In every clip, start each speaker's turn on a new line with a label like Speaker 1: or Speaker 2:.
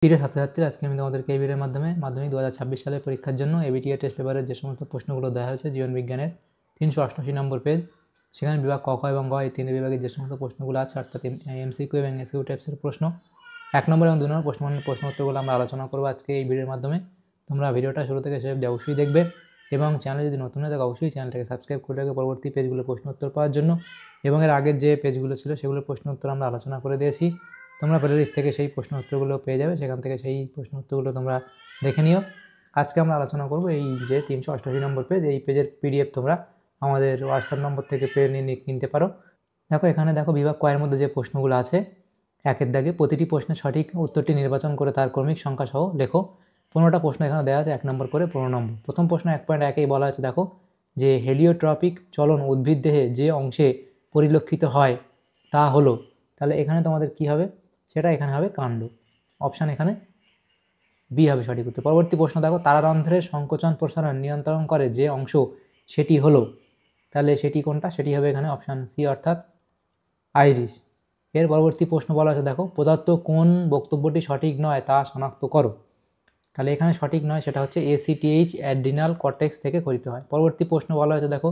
Speaker 1: প্রিয় ছাত্রছাত্রীরা, আজকে আমি তোমাদেরকে এই ভিডিওর মাধ্যমে মাধ্যমিক 2026 সালের পরীক্ষার জন্য এবিটিএ টেস্ট পেপারের যে সমস্ত প্রশ্নগুলো দেওয়া হয়েছে জীবন বিজ্ঞানের 388 নম্বর পেজ, সেখানে বিভাগ ক, খ এবং গ এই তিনটি বিভাগের যে সমস্ত প্রশ্নগুলো আছে অর্থাৎ এমসিকিউ এবং এসকিউ টাইপসের প্রশ্ন 1 নম্বর এবং 2 নম্বর প্রশ্ন উত্তরগুলো আমরা আলোচনা করবো আজকে এই ভিডিওর মাধ্যমে। তোমরা ভিডিওটা শুরু থেকে শেষ অবধি অবশ্যই দেখবে এবং চ্যানেলে যদি নতুন হয়ে থাকে অবশ্যই চ্যানেলটাকে সাবস্ক্রাইব করে রাখবে পরবর্তী পেজগুলো প্রশ্ন উত্তর পাওয়ার জন্য। এবং এর আগের যে পেজগুলো ছিল সেগুলোর প্রশ্ন উত্তর আমরা আলোচনা করে দিয়েছি, তোমরা প্লেলিস্ট থেকে সেই প্রশ্ন উত্তরগুলো পেয়ে যাবে, সেখান থেকে সেই প্রশ্ন উত্তরগুলো তোমরা দেখে নিও। আজকে আমরা আলোচনা করব এই যে 388 নম্বর পেজ, এই পেজের পিডিএফ তোমরা আমাদের হোয়াটসঅ্যাপ নম্বর থেকে পেয়ে নিয়ে কিনতে পারো। দেখো এখানে দেখো বিভাগ ক এর মধ্যে যে প্রশ্নগুলো আছে, একের দাগে প্রতিটি প্রশ্নের সঠিক উত্তরটি নির্বাচন করে তার ক্রমিক সংখ্যা সহ লেখো। 15টা প্রশ্ন এখানে দেওয়া আছে 1 নম্বর করে 15 নম্বর। প্রথম প্রশ্ন 1.1-এই বলা আছে দেখো যে হেলিওট্রপিক চলন উদ্ভিদ দেহে যে অংশে পরিলক্ষিত হয় তা হলো, তাহলে এখানে তোমাদের কি হবে, সেটা এখানে হবে কাণ্ড। অপশান এখানে বি হবে সঠিক উত্তর। পরবর্তী প্রশ্ন দেখো তারারন্ধ্রের সংকোচন প্রসারণ নিয়ন্ত্রণ করে যে অংশ সেটি হলো, তাহলে সেটি কোনটা, সেটি হবে এখানে অপশান সি অর্থাৎ আইরিস। এর পরবর্তী প্রশ্ন বলা আছে দেখো প্রদত্ত কোন বক্তব্যটি সঠিক নয় তা শনাক্ত করো, তাহলে এখানে সঠিক নয় সেটা হচ্ছে এসিটিএইচ অ্যাড্রিনাল কর্টেক্স থেকে করিতে হয়। পরবর্তী প্রশ্ন বলা হয়েছে দেখো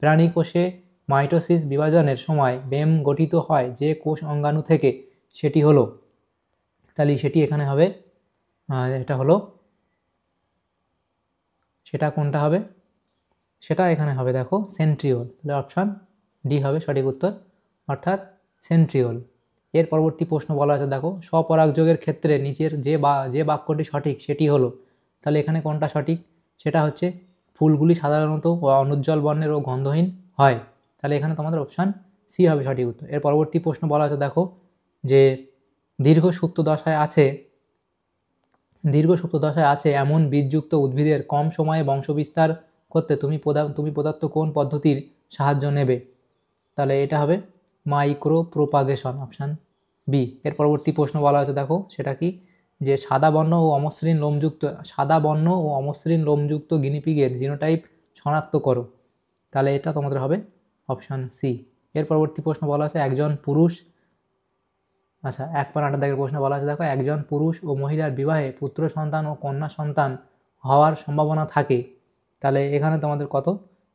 Speaker 1: প্রাণী কোষে মাইটোসিস বিভাজনের সময় ব্যাম গঠিত হয় যে কোষ অঙ্গাণু থেকে, সেটি হলো, তাহলে সেটি এখানে হবে এটা হলো, সেটা কোনটা হবে, সেটা এখানে হবে দেখো সেন্ট্রিওল, তাহলে অপশান ডি হবে সঠিক উত্তর অর্থাৎ সেন্ট্রিওল। এর পরবর্তী প্রশ্ন বলা আছে দেখো স্বপরাগযোগের ক্ষেত্রে নিচের যে বাক্যটি সঠিক সেটি হলো, তাহলে এখানে কোনটা সঠিক, সেটা হচ্ছে ফুলগুলি সাধারণত অনুজ্জ্বল বর্ণের ও গন্ধহীন হয়, তাহলে এখানে তোমাদের অপশান সি হবে সঠিক উত্তর। এর পরবর্তী প্রশ্ন বলা আছে দেখো যে দীর্ঘ সুপ্ত দশায় আছে এমন বীজযুক্ত উদ্ভিদের কম সময়ে বংশবিস্তার করতে তুমি প্রদত্ত কোন পদ্ধতির সাহায্য নেবে, তাহলে এটা হবে মাইক্রো প্রোপাগেশন, অপশান বি। এর পরবর্তী প্রশ্ন বলা আছে দেখো সেটা কি, যে সাদা বর্ণ ও অমসৃণ লোমযুক্ত গিনিপিগের জিনোটাইপ শনাক্ত করো, তাহলে এটা তোমাদের হবে অপশান সি। এর পরবর্তী প্রশ্ন বলা আছে একজন পুরুষ, আচ্ছা 1.8 দাগের প্রশ্ন বলা আছে দেখো একজন পুরুষ ও মহিলার বিবাহে পুত্র সন্তান ও কন্যা সন্তান হওয়ার সম্ভাবনা থাকে, তাহলে এখানে তোমাদের কত,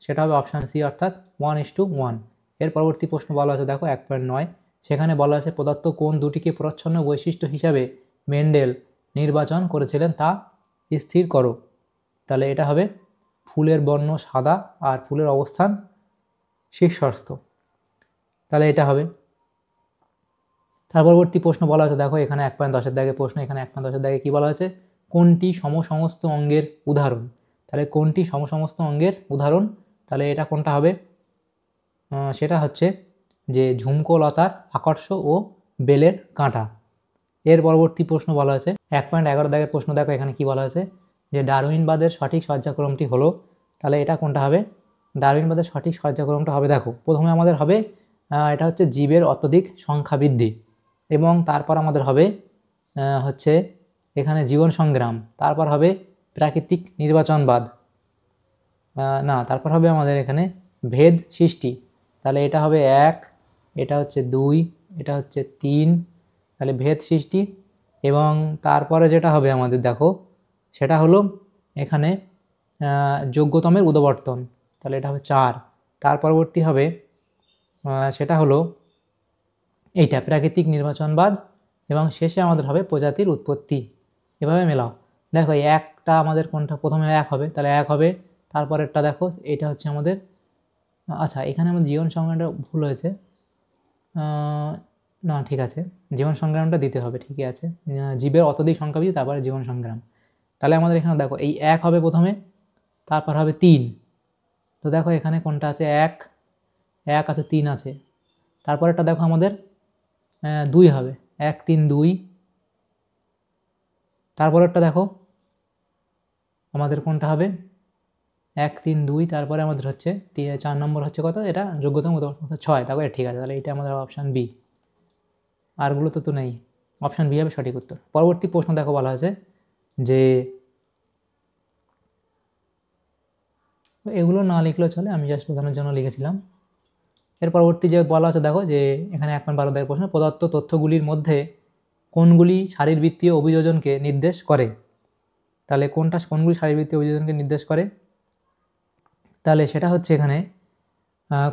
Speaker 1: সেটা হবে অপশান সি অর্থাৎ 1:1। এর পরবর্তী প্রশ্ন বলা আছে দেখো 1.9, সেখানে বলা আছে প্রদত্ত কোন দুটিকে প্রচ্ছন্ন বৈশিষ্ট্য হিসাবে মেন্ডেল নির্বাচন করেছিলেন তা স্থির করো, তাহলে এটা হবে ফুলের বর্ণ সাদা আর ফুলের অবস্থান শীর্ষস্থ, তাহলে এটা হবে। তার পরবর্তী প্রশ্ন বলা আছে দেখো এখানে 1.10 দাগের প্রশ্ন, এখানে 1.10 দাগে কী বলা আছে, কোনটি সমসমস্ত অঙ্গের উদাহরণ, তাহলে কোনটি সমসমস্ত অঙ্গের উদাহরণ, তাহলে এটা কোনটা হবে, সেটা হচ্ছে যে ঝুমকো লতার আকর্ষ ও বেলের কাঁটা। এর পরবর্তী প্রশ্ন বলা আছে 1.11 দাগের প্রশ্ন দেখো এখানে কি বলা আছে যে ডারউইনবাদের সঠিক সজ্জাক্রমটি হলো, তাহলে এটা কোনটা হবে, ডারউইনবাদের সঠিক সজ্জাক্রমটা হবে দেখো প্রথমে আমাদের হবে এটা হচ্ছে জীবের অত্যধিক সংখ্যা বৃদ্ধি, এবং তারপর আমাদের হবে হচ্ছে এখানে জীবন সংগ্রাম, তারপর হবে প্রাকৃতিক নির্বাচনবাদ, না তারপর হবে আমাদের এখানে ভেদ সৃষ্টি, তাহলে এটা হবে 1, এটা হচ্ছে 2, এটা হচ্ছে 3, তাহলে ভেদ সৃষ্টি, এবং তারপরে যেটা হবে আমাদের দেখো সেটা হলো এখানে যোগ্যতমের উদবর্তন, তাহলে এটা হবে 4, তার পরবর্তী হবে সেটা হলো এইটা প্রাকৃতিক নির্বাচনবাদ, এবং শেষে আমাদের হবে প্রজাতির উৎপত্তি। এভাবে মেলাও, দেখো এই একটা আমাদের কোনটা প্রথমে 1 হবে, তাহলে 1 হবে, তারপরেরটা দেখো এটা হচ্ছে আমাদের, আচ্ছা এখানে আমার জীবন সংগ্রামটা ভুল হয়েছে, না ঠিক আছে জীবন সংগ্রামটা দিতে হবে, ঠিকই আছে, জীবের অত্যধিক সংখ্যা বৃদ্ধি তারপরে জীবন সংগ্রাম, তাহলে আমাদের এখানে দেখো এই 1 হবে প্রথমে, তারপর হবে 3, তো দেখো এখানে কোনটা আছে 1 আছে 3 আছে, তারপরেরটা দেখো আমাদের 2 হবে 1 3 2, তারপরেরটা দেখো আমাদের কোনটা হবে 1 3 2, তারপরে আমাদের হচ্ছে 4 নম্বর হচ্ছে কত, এটা যোগ্যতম উদবর্তন 6, তারপরে ঠিক আছে, তাহলে এটা আমাদের অপশান বি, আরগুলো তো নেই, অপশান বি হবে সঠিক উত্তর। পরবর্তী প্রশ্ন দেখো বলা আছে যে এগুলো না লিখলেও চলে, আমি জাস্ট বোঝানোর জন্য লিখেছিলাম। এর পরবর্তী যে বলা আছে দেখো যে এখানে 1.12 দাগের প্রশ্ন প্রদত্ত তথ্যগুলির মধ্যে কোনগুলি শারীরবৃত্তীয় অভিযোজনকে নির্দেশ করে? তাহলে কোনগুলি শারীরবৃত্তীয় অভিযোজনকে নির্দেশ করে? তাহলে সেটা হচ্ছে এখানে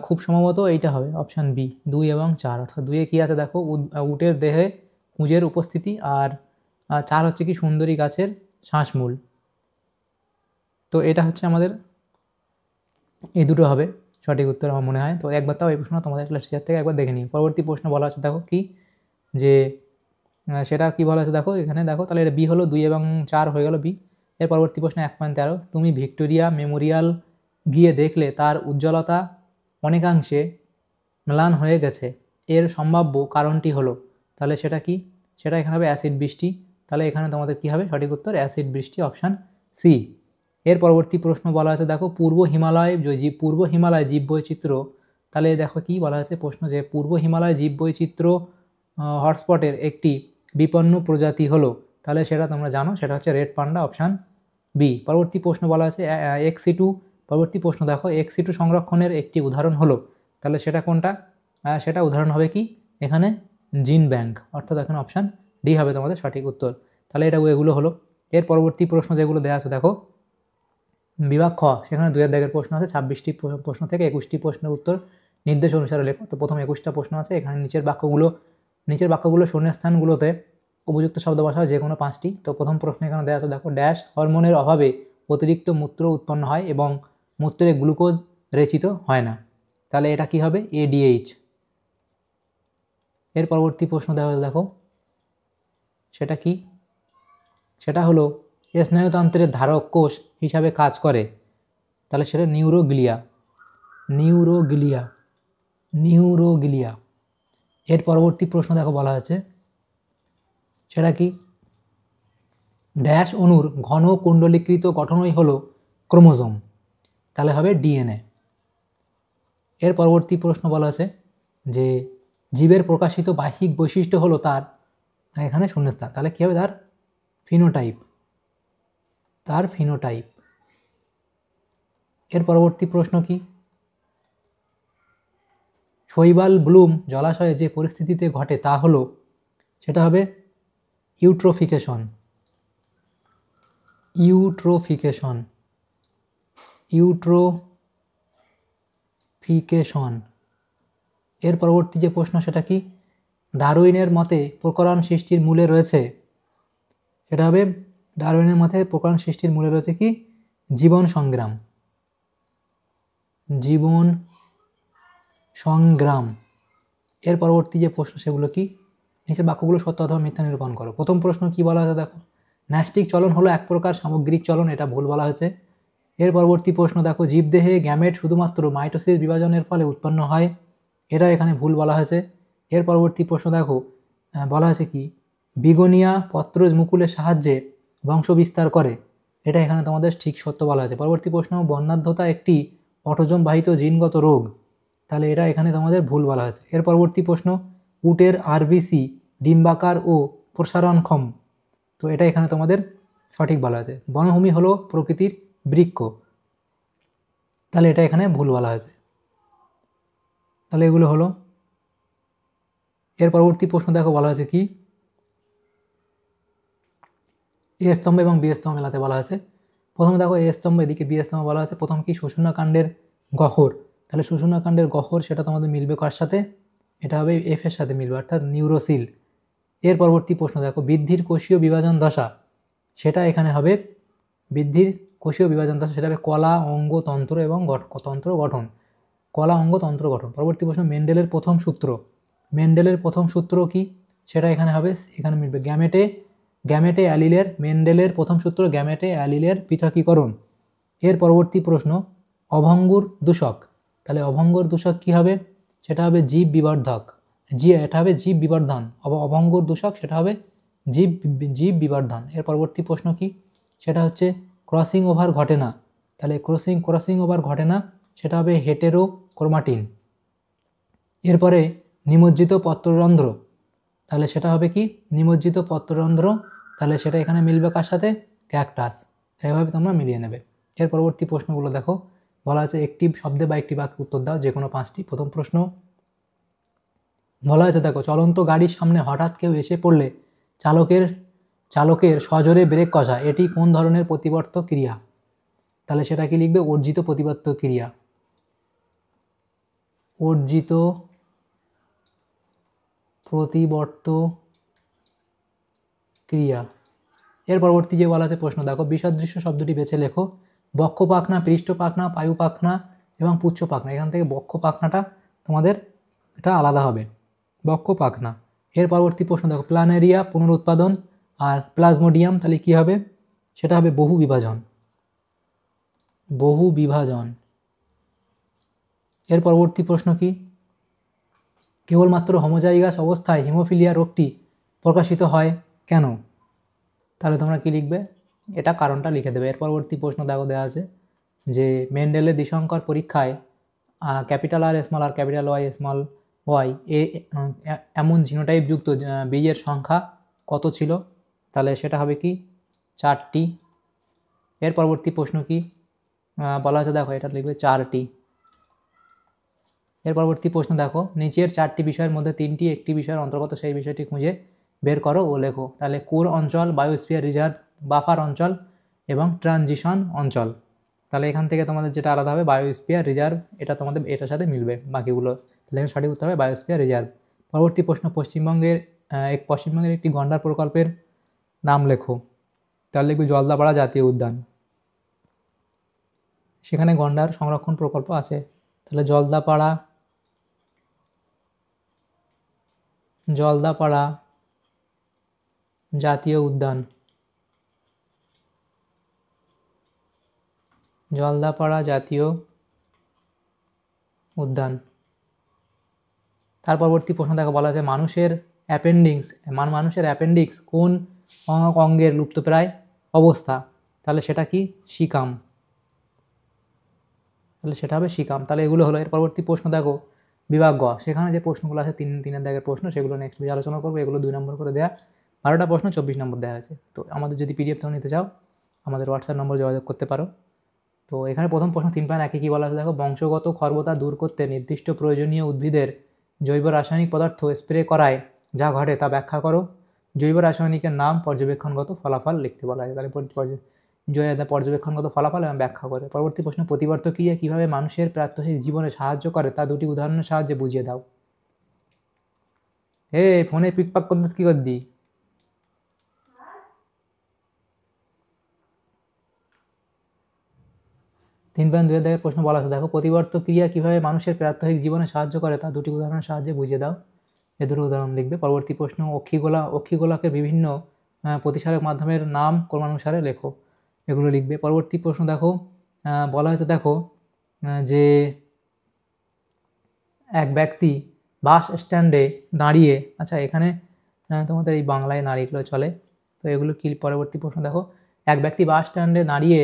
Speaker 1: খুব সম্ভবত এইটা হবে অপশান বি, 2 এবং 4। অর্থাৎ 2-এ কী আছে দেখো, উটের দেহে কুঁজের উপস্থিতি, আর 4 হচ্ছে কি সুন্দরী গাছের শ্বাসমূল। তো এটা হচ্ছে আমাদের এই দুটো হবে সঠিক উত্তর আমার মনে হয়। তো একবার তাও এই প্রশ্ন তোমাদের ক্লাস টিচার থেকে একবার দেখে নিও। পরবর্তী প্রশ্ন বলা আছে দেখো কি, যে সেটা কি বলা আছে দেখো এখানে দেখো, তাহলে এটা বি হলো, 2 এবং 4 হয়ে গেল বি। এর পরবর্তী প্রশ্ন 1.13, তুমি ভিক্টোরিয়া মেমোরিয়াল গিয়ে দেখলে তার উজ্জ্বলতা অনেকাংশে ম্লান হয়ে গেছে, এর সম্ভাব্য কারণটি হলো, তাহলে সেটা কি? সেটা এখানে হবে অ্যাসিড বৃষ্টি। তাহলে এখানে তোমাদের কি হবে সঠিক উত্তর? অ্যাসিড বৃষ্টি, অপশান সি। এর পরবর্তী প্রশ্ন বলা আছে দেখো, পূর্ব হিমালয় জীববৈচিত্র্য, তাহলে দেখো কি বলা আছে প্রশ্ন, যে পূর্ব হিমালয় জীববৈচিত্র্য হটস্পটের একটি বিপন্ন প্রজাতি হলো, তাহলে সেটা তোমরা জানো, সেটা হচ্ছে রেড পান্ডা, অপশান বি। পরবর্তী প্রশ্ন বলা আছে এক্সিটু, পরবর্তী প্রশ্ন দেখো, এক্সিটু সংরক্ষণের একটি উদাহরণ হলো, তাহলে সেটা কোনটা? সেটা উদাহরণ হবে কি এখানে? জিন ব্যাংক, অর্থাৎ এখানে অপশান ডি হবে তোমাদের সঠিক উত্তর। তাহলে এটা এগুলো হলো। এর পরবর্তী প্রশ্ন যেগুলো দেওয়া আছে দেখো, বিভাগ খ, সেখানে 2 দাগের প্রশ্ন আছে, 26টি প্রশ্ন থেকে 21টি প্রশ্নের উত্তর নির্দেশ অনুসারে লেখো। তো প্রথম 21টা প্রশ্ন আছে, এখানে নিচের বাক্যগুলো শূন্যস্থানগুলোতে উপযুক্ত শব্দ বসাও যে কোনো 5টি। তো প্রথম প্রশ্ন এখানে দেওয়া আছে দেখো, ড্যাশ হরমোনের অভাবে অতিরিক্ত মূত্র উৎপন্ন হয় এবং মূত্রে গ্লুকোজ রেচিত হয় না, তাহলে এটা কি হবে? ADH। এর পরবর্তী প্রশ্ন দেওয়া আছে দেখো, সেটা কি? সেটা হলো স্নায়ুতন্ত্রের ধারক কোষ হিসাবে কাজ করে, তাহলে সেটা নিউরোগ্লিয়া। এর পরবর্তী প্রশ্ন দেখো বলা আছে, সেটা কি? ড্যাশ অণুর ঘন কুণ্ডলীকৃত গঠনই হলো ক্রোমোজোম, তাহলে হবে DNA। এর পরবর্তী প্রশ্ন বলা আছে যে জীবের প্রকাশিত বাহ্যিক বৈশিষ্ট্য হলো তার, এখানে শূন্যস্থান, তাহলে কী হবে? তার ফিনোটাইপ। এর পরবর্তী প্রশ্ন কি? শৈবাল ব্লুম জলাশয়ে যে পরিস্থিতিতে ঘটে তা হলো, সেটা হবে ইউট্রোফিকেশন। এর পরবর্তী যে প্রশ্ন সেটা কি? ডারউইনের মতে প্রকরণ সৃষ্টির মূলে রয়েছে, সেটা হবে ডারউইনের মতে প্রকরণ সৃষ্টির মূলে রয়েছে কি? জীবন সংগ্রাম। এর পরবর্তী যে প্রশ্ন সেগুলো কি? নিচে বাক্যগুলো সত্য অথবা মিথ্যা নিরূপণ করো। প্রথম প্রশ্ন কি বলা হয়েছে দেখো, ন্যাস্টিক চলন হলো এক প্রকার সামগ্রিক চলন, এটা ভুল বলা হয়েছে। এর পরবর্তী প্রশ্ন দেখো, জীবদেহে গ্যামেট শুধুমাত্র মাইটোসিস বিভাজনের ফলে উৎপন্ন হয়, এটা এখানে ভুল বলা হয়েছে। এর পরবর্তী প্রশ্ন দেখো, বলা হয়েছে কি? বিগোনিয়া পত্রজ মুকুলের সাহায্যে বংশ বিস্তার করে, এটা এখানে তোমাদের ঠিক সত্য বলা আছে। পরবর্তী প্রশ্ন, বর্ণাঢ্যতা একটি অটোজোম বাহিত জিনগত রোগ, তাহলে এটা এখানে তোমাদের ভুল বলা হয়েছে। এর পরবর্তী প্রশ্ন, উটের RBC ডিম্বাকার ও প্রসারণক্ষম, তো এটা এখানে তোমাদের সঠিক বলা আছে। বনভূমি হলো প্রকৃতির বৃক্ষ, তাহলে এটা এখানে ভুল বলা হয়েছে। তাহলে এগুলো হলো। এর পরবর্তী প্রশ্ন দেখো বলা হয়েছে কি? এ স্তম্ভ এবং বি স্তম্ভ মেলাতে বলা হয়েছে। প্রথমে দেখো এ স্তম্ভ, এদিকে বি স্তম্ভ বলা হয়েছে। প্রথম কি? শোষণাকাণ্ডের গহ্বর, তাহলে শোষণাকাণ্ডের গহ্বর সেটা তোমাদের মিলবে কার সাথে? এটা হবে F এর সাথে মিলবে, অর্থাৎ নিউরোসিল। এর পরবর্তী প্রশ্ন দেখো, বৃদ্ধির কোষীয় বিভাজন দশা, সেটা এখানে হবে বৃদ্ধির কোষীয় বিভাজন দশা, সেটা হবে কলা অঙ্গ তন্ত্র এবং তন্ত্র গঠন, কলা অঙ্গ তন্ত্র গঠন। পরবর্তী প্রশ্ন, মেন্ডেলের প্রথম সূত্র কি? সেটা এখানে হবে, এখানে মিলবে গ্যামেটে অ্যালিলের, মেন্ডেলের প্রথম সূত্র গ্যামেটে অ্যালিলের পৃথকীকরণ। এর পরবর্তী প্রশ্ন, অভঙ্গুর দূষক, তাহলে অভঙ্গুর দূষক কি হবে? সেটা হবে জীব বিবর্ধক, এটা হবে জীব বিবর্ধন। অভঙ্গুর দূষক সেটা হবে জীব বিবর্ধন। এর পরবর্তী প্রশ্ন কি? সেটা হচ্ছে ক্রসিং ওভার ঘটে না, তাহলে ক্রসিং ওভার ঘটে না, সেটা হবে হেটেরোক্রোমাটিন। এরপরে নিমজ্জিত পত্ররন্ধ্র, তাহলে সেটা হবে কি? নিমজ্জিত পত্ররন্ধ্র, তাহলে সেটা এখানে মিলবে কার সাথে? ক্যাকটাস। এভাবে তোমরা মিলিয়ে নেবে। এর পরবর্তী প্রশ্নগুলো দেখো, বলা আছে একটি শব্দে বা একটি বাক্যে উত্তর দাও, যে কোনো 5টি। প্রথম প্রশ্ন বলা হয়েছে দেখো, চলন্ত গাড়ির সামনে হঠাৎ কেউ এসে পড়লে চালকের সজোরে ব্রেক কষা এটি কোন ধরনের প্রতিবর্ত ক্রিয়া? তাহলে সেটা কি লিখবে? অর্জিত প্রতিবর্ত ক্রিয়া। অর্জিত প্রতিবর্ত ক্রিয়া। এর পরবর্তী যে বলা আছে প্রশ্ন দেখো, বিসদৃশ্য শব্দটি বেছে লেখো। বক্ষ পাখনা, পৃষ্ঠ পাখনা, পায়ু পাখনা এবং পুচ্ছ পাখনা। এখান থেকে বক্ষ পাখনাটা তোমাদের এটা আলাদা হবে, বক্ষ পাখনা। এর পরবর্তী প্রশ্ন দেখো, প্ল্যানেরিয়া পুনরুৎপাদন আর প্লাজমোডিয়াম, তাহলে কি হবে? সেটা হবে বহু বিভাজন। বহু বিভাজন। এর পরবর্তী প্রশ্ন কি? কেবলমাত্র হোমোজাইগাস অবস্থায় হিমোফিলিয়া রোগটি প্রকাশিত হয় কেন? তাহলে তোমরা কি লিখবে? এটা কারণটা লিখে দেবে। এর পরবর্তী প্রশ্ন দেখো দেওয়া আছে যে মেন্ডেলের দ্বিসংকর পরীক্ষায় ক্যাপিটাল আর স্মল আর ক্যাপিটাল ওয়াই স্মল ওয়াই এমন জিনোটাইপ যুক্ত বীজের সংখ্যা কত ছিল? তাহলে সেটা হবে কি? 4টি। এর পরবর্তী প্রশ্ন কি বলা আছে দেখো, এটা লিখবে 4টি। এর পরবর্তী প্রশ্ন দেখো, নিচের 4টি বিষয়ের মধ্যে 3টি একটি বিষয়ের অন্তর্গত, সেই বিষয়টি খুঁজে বের করো ও লেখো। তাহলে কোর অঞ্চল, বায়োস্ফিয়ার রিজার্ভ, বাফার অঞ্চল এবং ট্রানজিশন অঞ্চল। তাহলে এখান থেকে তোমাদের যেটা আলাদা হবে বায়োস্ফিয়ার রিজার্ভ, এটা তোমাদের এটার সাথে মিলবে বাকিগুলো। তাহলে এখানে সঠিক উত্তর হবে বায়োস্ফিয়ার রিজার্ভ। পরবর্তী প্রশ্ন, পশ্চিমবঙ্গের একটি গন্ডার প্রকল্পের নাম লেখো। তাহলে লিখবে জলদাপাড়া জাতীয় উদ্যান। সেখানে গন্ডার সংরক্ষণ প্রকল্প আছে। তাহলে জলদাপাড়া জাতীয় উদ্যান। জলদাপাড়া জাতীয় উদ্যান। তার পরবর্তী প্রশ্ন দেখো, বলা আছে মানুষের অ্যাপেন্ডিক্স কোন অঙ্গের লুপ্তপ্রায় অবস্থা? তাহলে সেটা কি? সিকাম। তাহলে সেটা হবে সিকাম। তাহলে এগুলো হলো। এর পরবর্তী প্রশ্ন দেখো, বিভাগ গ, সেখানে যে প্রশ্নগুলো আছে 3 দাগের প্রশ্ন, সেগুলো নেক্সট পেজে আলোচনা করবো। এগুলো 2 নম্বর করে দেওয়া, 12টা প্রশ্ন 24 নম্বর দেওয়া আছে। তো আমাদের যদি পিডিএফ তোমরা নিতে চাও আমাদের হোয়াটসঅ্যাপ নম্বর যোগাযোগ করতে পারো। তো এখানে প্রথম প্রশ্ন 3.1 কী বলা আছে দেখো, বংশগত খর্বতা দূর করতে নির্দিষ্ট প্রয়োজনীয় উদ্ভিদের জৈব রাসায়নিক পদার্থ স্প্রে করায় যা ঘটে তা ব্যাখ্যা করো। জৈব রাসায়নিকের নাম, পর্যবেক্ষণগত ফলাফল লিখতে বলা হয়। তাহলে পর্যবেক্ষণগত ফলাফল এবং ব্যাখ্যা করে। পরবর্তী প্রশ্ন, প্রতিবর্ত ক্রিয়া কীভাবে মানুষের প্রাত্যহিক জীবনে সাহায্য করে তা 2টি উদাহরণের সাহায্যে বুঝিয়ে দাও। ফোনে পিকপাক করতে কী কর দি? 3.2 দাগের প্রশ্ন বলা আছে দেখো, প্রতিবর্ত ক্রিয়া কীভাবে মানুষের প্রাত্যহিক জীবনে সাহায্য করে তা 2টি উদাহরণের সাহায্যে বুঝিয়ে দাও। এ 2টি উদাহরণ লিখবে। পরবর্তী প্রশ্ন, অক্ষিগোলকের বিভিন্ন প্রতিসারক মাধ্যমের নাম ক্রমানুসারে লেখো। এগুলো লিখবে। পরবর্তী প্রশ্ন দেখো, বলা হয়েছে দেখো যে এক ব্যক্তি বাস স্ট্যান্ডে দাঁড়িয়ে, আচ্ছা এখানে তোমাদের এই বাংলায় নারীগুলো চলে, তো এগুলো কি? পরবর্তী প্রশ্ন দেখো, এক ব্যক্তি বাস স্ট্যান্ডে দাঁড়িয়ে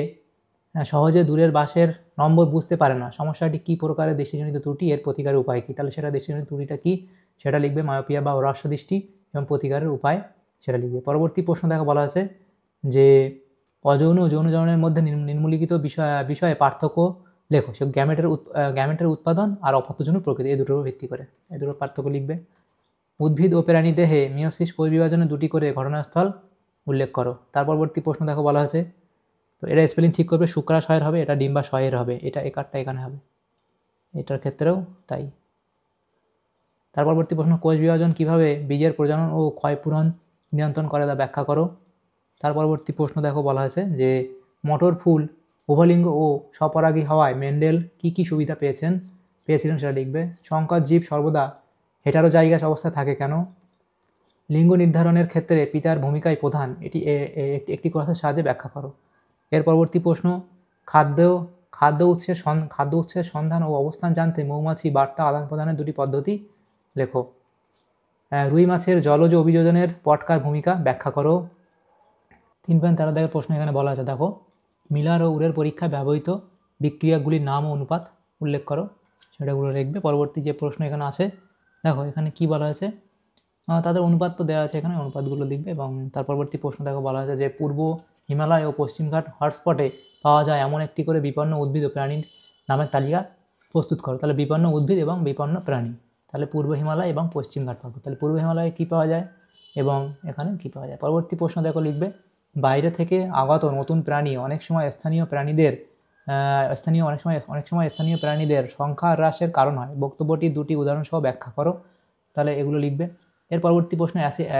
Speaker 1: সহজে দূরের বাসের নম্বর বুঝতে পারে না, সমস্যাটি কী প্রকারের দৃষ্টিজনিত ত্রুটি, এর প্রতিকারের উপায় কী? তাহলে সেটা দৃষ্টিজনিত ত্রুটিটা কী সেটা লিখবে, মায়োপিয়া বা হ্রস্ব দৃষ্টি, এবং প্রতিকারের উপায় সেটা লিখবে। পরবর্তী প্রশ্ন দেখো, বলা আছে যে অযৌন ও যৌন জননের মধ্যে নিম্নলিখিত বিষয়ে পার্থক্য লেখো। সে গ্যামেটের উৎপাদন আর অপত্যজনক প্রকৃতি, এই দুটোর উপর ভিত্তি করে এই দুটোর পার্থক্য লিখবে। উদ্ভিদ ও প্রাণী দেহে মিওসিস কোষ বিভাজনে 2টি করে ঘটনাস্থল উল্লেখ করো। তার পরবর্তী প্রশ্ন দেখো, বলা আছে, তো এটা স্পেলিং ঠিক করবে, শুক্রাশয়ের হবে, এটা ডিম্বাশয়ের হবে, এটা একারটা এখানে হবে, এটার ক্ষেত্রেও তাই। তার পরবর্তী প্রশ্ন, কোষ বিভাজন কীভাবে বীজের প্রজনন ও ক্ষয়পূরণ নিয়ন্ত্রণ করে তা ব্যাখ্যা করো। তার পরবর্তী প্রশ্ন দেখো, বলা আছে যে মটর ফুল উভলিঙ্গ ও স্বপরাগী হওয়ায় মেন্ডেল কী কী সুবিধা পেয়েছিলেন সেটা লিখবে। সংকর জীব সর্বদা হেটারোজাইগাস অবস্থায় থাকে কেন? লিঙ্গ নির্ধারণের ক্ষেত্রে পিতার ভূমিকাই প্রধান, এটি একটি কথার সাহায্যে ব্যাখ্যা করো। এর পরবর্তী প্রশ্ন, খাদ্য উৎসের সন্ধান ও অবস্থান জানতে মৌমাছি বার্তা আদান প্রদানের 2টি পদ্ধতি লেখো। রুই মাছের জলজ অভিযোজনের পটকার ভূমিকা ব্যাখ্যা করো। 3.13 দাগের প্রশ্ন এখানে বলা আছে দেখো, মিলার ও উরের পরীক্ষায় ব্যবহৃত বিক্রিয়াগুলির নাম ও অনুপাত উল্লেখ করো, সেটাগুলো লিখবে। পরবর্তী যে প্রশ্ন এখানে আছে দেখো, এখানে কি বলা আছে, তাদের অনুপাত তো দেওয়া আছে, এখানে অনুপাতগুলো লিখবে। এবং তার পরবর্তী প্রশ্ন দেখো, বলা আছে যে পূর্ব হিমালয় ও পশ্চিমঘাট হটস্পটে পাওয়া যায় এমন একটি করে বিপন্ন উদ্ভিদ ও প্রাণীর নামের তালিকা প্রস্তুত করো। তাহলে বিপন্ন উদ্ভিদ এবং বিপন্ন প্রাণী, তাহলে পূর্ব হিমালয় এবং পশ্চিমঘাট পাবো। তাহলে পূর্ব হিমালয়ে কী পাওয়া যায়? এবং এখানে কী পাওয়া যায়। পরবর্তী প্রশ্ন দেখো লিখবে, বাইরে থেকে আগত নতুন প্রাণী অনেক সময় স্থানীয় প্রাণীদের সংখ্যা হ্রাসের কারণ হয়। বক্তব্যটি দুটি উদাহরণ সহ ব্যাখ্যা করো। তাহলে এগুলো লিখবে। এর পরবর্তী প্রশ্ন,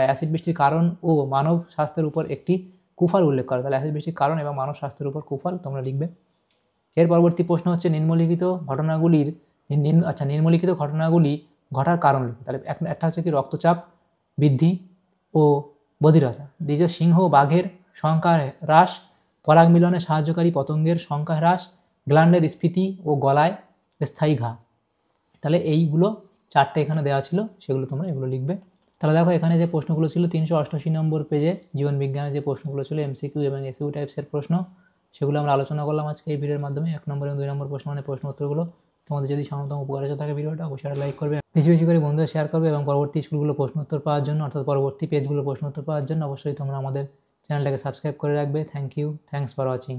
Speaker 1: অ্যাসিড বৃষ্টির কারণ ও মানব স্বাস্থ্যের উপর একটি কুফল উল্লেখ করো। তাহলে অ্যাসিড বৃষ্টির কারণ এবং মানব স্বাস্থ্যের উপর কুফল তোমরা লিখবে। এর পরবর্তী প্রশ্ন হচ্ছে নিম্নলিখিত ঘটনাগুলি ঘটার কারণ লিখো। তাহলে একটা হচ্ছে কি রক্তচাপ বৃদ্ধি ও বধিরতা, দ্বিতীয় সিংহ ও বাঘের সংখ্যা হ্রাস, পরাগ মিলনে সাহায্যকারী পতঙ্গের সংখ্যা হ্রাস, গ্ল্যান্ডের স্ফীতি ও গলায় স্থায়ী ঘা। তাহলে এইগুলো 4টে এখানে দেওয়া ছিল, সেগুলো তোমরা এগুলো লিখবে। তাহলে দেখো এখানে যে প্রশ্নগুলো ছিল 388 নম্বর পেজে জীবন বিজ্ঞানের যে প্রশ্নগুলো ছিল এমসিকিউ এবং এসইউ টাইপসের প্রশ্ন, সেগুলো আমরা আলোচনা করলাম আজকে এই ভিডিওর মাধ্যমে। 1 নম্বর এবং 2 নম্বর প্রশ্ন মানে প্রশ্ন উত্তরগুলো। তোমাদের যদি সামান্যতম উপকার এসে থাকে ভিডিওটা অবশ্যই লাইক করবে, বেশি বেশি করে বন্ধুরা শেয়ার করবে, এবং পরবর্তী স্কুলগুলো প্রশ্ন উত্তর পাওয়ার জন্য অর্থাৎ পরবর্তী পেজগুলো প্রশ্ন উত্তর পাওয়ার জন্য অবশ্যই তোমরা আমাদের চ্যানেলটাকে সাবস্ক্রাইব করে রাখবে। Thanks for watching.